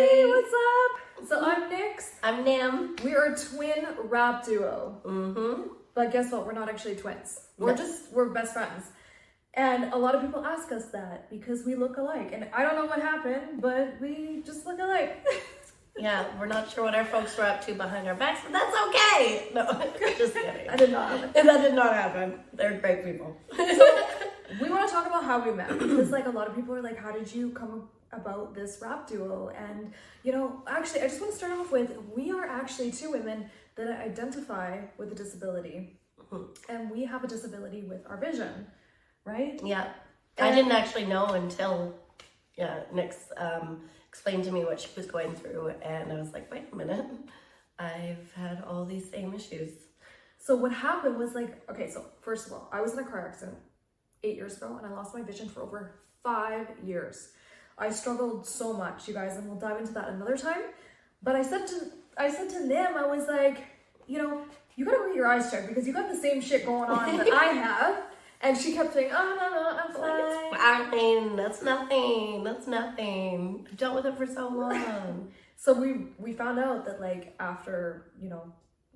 Hey, what's up? So I'm Nyx. I'm Nym. We are a twin rap duo. Mm-hmm. But guess what? We're not actually twins. No. We're best friends. And a lot of people ask us that because we look alike. And I don't know what happened, but we just look alike. Yeah, we're not sure what our folks were up to behind our backs, but that's okay. No, just kidding. That did not happen. That did not happen. They're great people. So we want to talk about how we met because like a lot of people are like, how did you come about this rap duo? And actually I just want to start off with, we are actually two women that identify with a disability. And we have a disability with our vision, right? Yeah. I didn't actually know until Nyx explained to me what she was going through, and I was like, wait a minute, I've had all these same issues. So what happened was okay, so first of all, I was in a car accident 8 years ago and I lost my vision for over 5 years. I struggled so much, you guys, and we'll dive into that another time. But I said to Nym, I was like, you gotta wear your eyes checked because you got the same shit going on that I have. And she kept saying, oh, no, I'm fine. It's fine. That's nothing. I've dealt with it for so long. So we found out that after,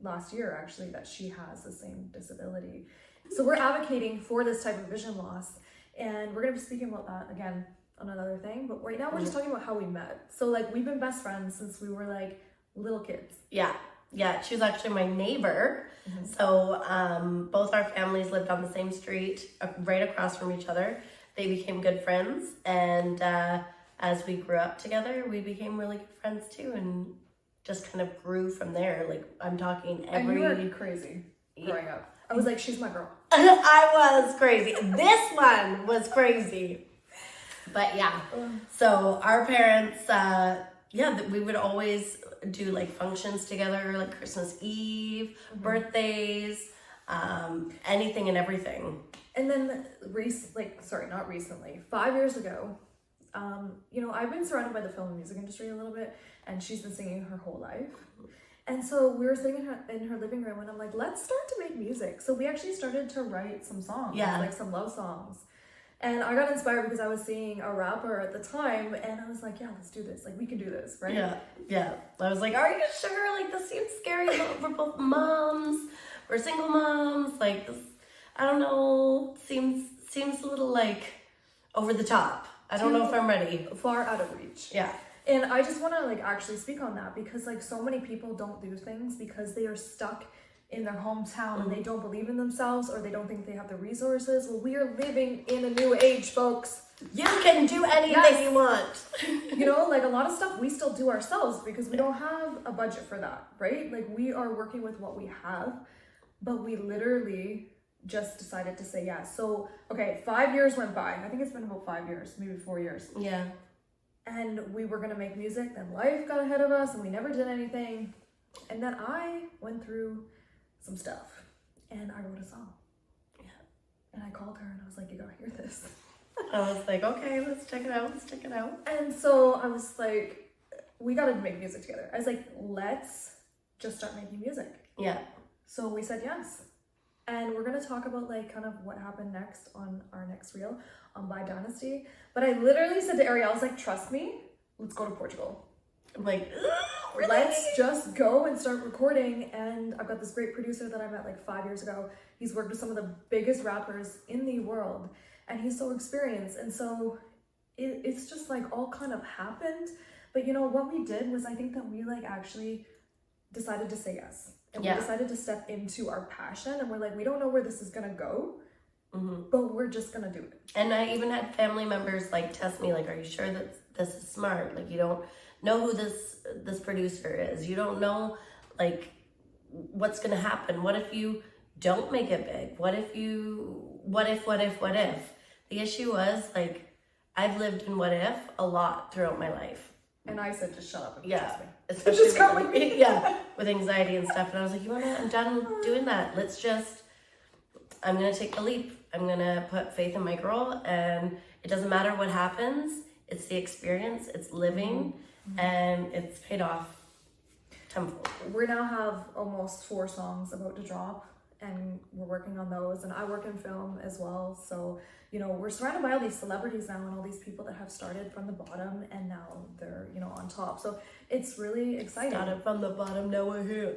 last year actually, that she has the same disability. So we're advocating for this type of vision loss. And we're going to be speaking about that again on another thing. But right now we're just talking about how we met. So we've been best friends since we were little kids. Yeah, she was actually my neighbor. Mm-hmm. So both our families lived on the same street, right across from each other. They became good friends, and as we grew up together, we became really good friends too, and just kind of grew from there. I'm talking every... And you were crazy growing up. I was like, she's my girl. I was crazy. This one was crazy. But yeah, so our parents, we would always do functions together, like Christmas Eve, birthdays, anything and everything. And then not recently, 5 years ago, I've been surrounded by the film and music industry a little bit, and she's been singing her whole life. And so we were sitting in her living room, and I'm like, let's start to make music. So we actually started to write some songs, some love songs. And I got inspired because I was seeing a rapper at the time, and I was like, yeah, let's do this. We can do this, right? Yeah. I was like, are you sure? This seems scary. We're both moms. We're single moms. This, I don't know, seems a little over the top. I don't know if I'm ready. Far out of reach. Yeah. And I just want to actually speak on that because so many people don't do things because they are stuck in their hometown and they don't believe in themselves or they don't think they have the resources. Well, we are living in a new age, folks. You can do anything you want. A lot of stuff we still do ourselves because we don't have a budget for that, right? We are working with what we have, but we literally just decided to say yes. So, okay, 5 years went by. I think it's been about 5 years, maybe 4 years. Yeah. And we were going to make music, then life got ahead of us and we never did anything. And then I went through some stuff and I wrote a song. Yeah. And I called her and I was like, you gotta hear this. I was like, okay, let's check it out. And so I was like, we gotta make music together. I was like, let's just start making music. Yeah. So we said yes. And we're gonna talk about kind of what happened next on our next reel on By Dynasty. But I literally said to Ariel, I was like, trust me, let's go to Portugal. I'm like, really? Let's just go and start recording. And I've got this great producer that I met 5 years ago. He's worked with some of the biggest rappers in the world and he's so experienced. And so it's just all kind of happened. But what we did was I think that we actually decided to say yes. And we decided to step into our passion and we're we don't know where this is gonna go, but we're just gonna do it. And I even had family members test me are you sure that this is smart? You don't know who this producer is. You don't know what's gonna happen. What if you don't make it big? What if? The issue was I've lived in what if a lot throughout my life. And I said just shut up and trust me. Especially just come with me. With anxiety and stuff. And I was like, I'm done doing that. I'm gonna take the leap. I'm gonna put faith in my girl and it doesn't matter what happens. It's the experience, it's living. And it's paid off tenfold. We now have almost 4 songs about to drop and we're working on those, and I work in film as well. So we're surrounded by all these celebrities now and all these people that have started from the bottom and now they're on top. So it's really exciting. Started from the bottom, now we're here.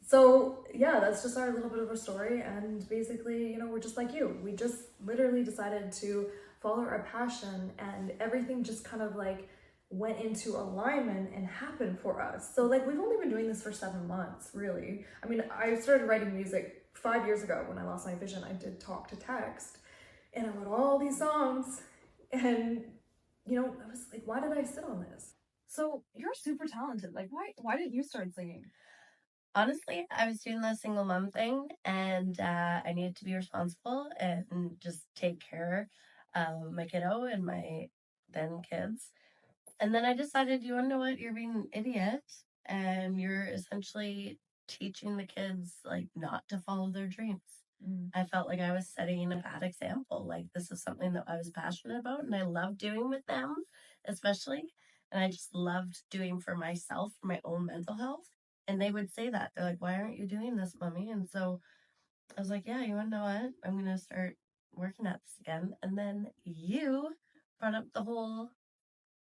So yeah, that's just our little bit of a story, and basically, you know, we're just like you. We just literally decided to follow our passion, and everything just kind of like went into alignment and happened for us. So like we've only been doing this for 7 months, really. I mean, I started writing music 5 years ago when I lost my vision. I did talk to text, and I wrote all these songs, and you know, I was like, why did I sit on this? So you're super talented. Like, why didn't you start singing? Honestly, I was doing the single mom thing, and I needed to be responsible and just take care of my kiddo and my then kids. And then I decided, you want to know what? You're being an idiot, and you're essentially teaching the kids like not to follow their dreams. I felt like I was setting a bad example. Like, this is something that I was passionate about and I loved doing with them, especially. And I just loved doing for myself, for my own mental health. And they would say that. They're like, why aren't you doing this, mommy? And so I was like, yeah, you want to know what? I'm going to start working at this again. And then you brought up the whole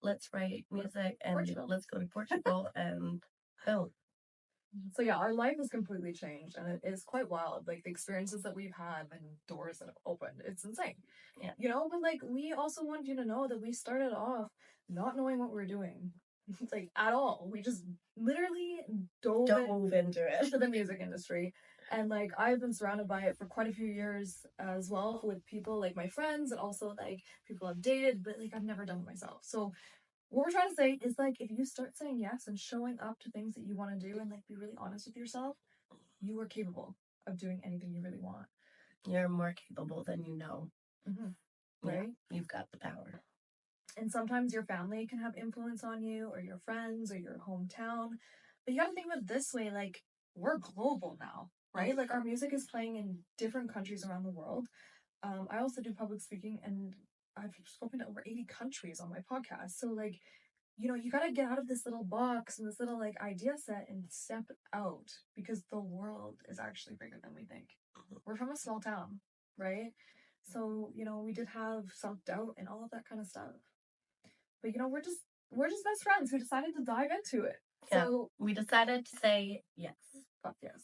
let's write music and let's go to Portugal and film. So yeah, our life has completely changed, and it is quite wild. Like the experiences that we've had and doors that have opened, it's insane. Yeah. You know, but like we also want you to know that we started off not knowing what we were doing, like at all. We just literally dove into it. to the music industry, and like I've been surrounded by it for quite a few years as well, with people like my friends and also like people I've dated, but like I've never done it myself. So what we're trying to say is like if you start saying yes and showing up to things that you want to do and like be really honest with yourself, you are capable of doing anything you really want. You're more capable than you know. Right? Yeah, you've got the power. And sometimes your family can have influence on you, or your friends, or your hometown. But you gotta think of it this way, like we're global now, right? Like our music is playing in different countries around the world. I also do public speaking, and I've spoken to over 80 countries on my podcast. So like, you know, you gotta get out of this little box and this little like idea set and step out, because the world is actually bigger than we think. We're from a small town, right? So, you know, we did have self-doubt and all of that kind of stuff. But you know, we're just best friends who decided to dive into it. Yeah, So we decided to say yes. Fuck yes.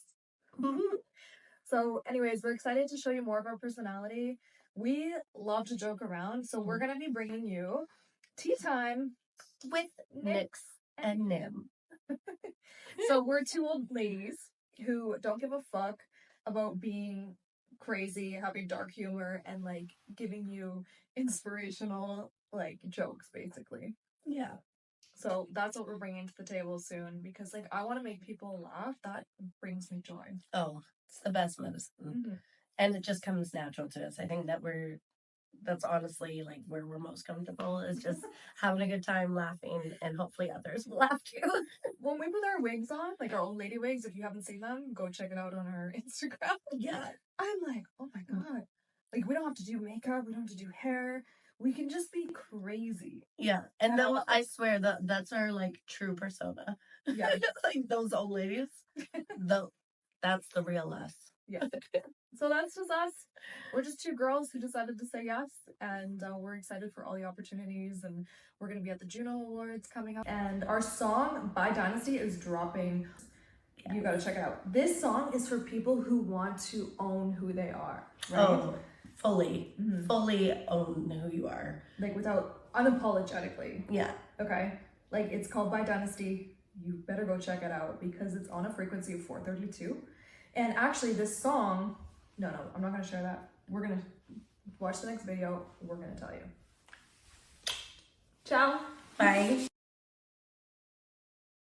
So anyways, we're excited to show you more of our personality. We love to joke around, so we're gonna be bringing you tea time with Nyx and Nym. So we're two old ladies who don't give a fuck about being crazy, having dark humor, and like giving you inspirational like jokes, basically. Yeah. So that's what we're bringing to the table soon, because like I want to make people laugh. That brings me joy. Oh, it's the best medicine. And it just comes natural to us. I think that that's honestly like where we're most comfortable, is just having a good time laughing, and hopefully others will laugh too. When we put our wigs on, like our old lady wigs, if you haven't seen them, go check it out on our Instagram. Yeah. I'm like, oh my god. Like we don't have to do makeup, we don't have to do hair. We can just be crazy. Yeah. And then I swear that's our like true persona. Yeah. Like those old ladies. That's the real us. Yeah. So that's just us. We're just two girls who decided to say yes, and we're excited for all the opportunities, and we're going to be at the Juno Awards coming up. And our song by Dynasty is dropping. Yes. You got to check it out. This song is for people who want to own who they are, right? Oh, fully own who you are. Like without, unapologetically. Yeah. Okay? Like it's called By Dynasty. You better go check it out, because it's on a frequency of 432. And actually this song, no, I'm not going to share that. We're going to watch the next video. We're going to tell you. Ciao. Bye.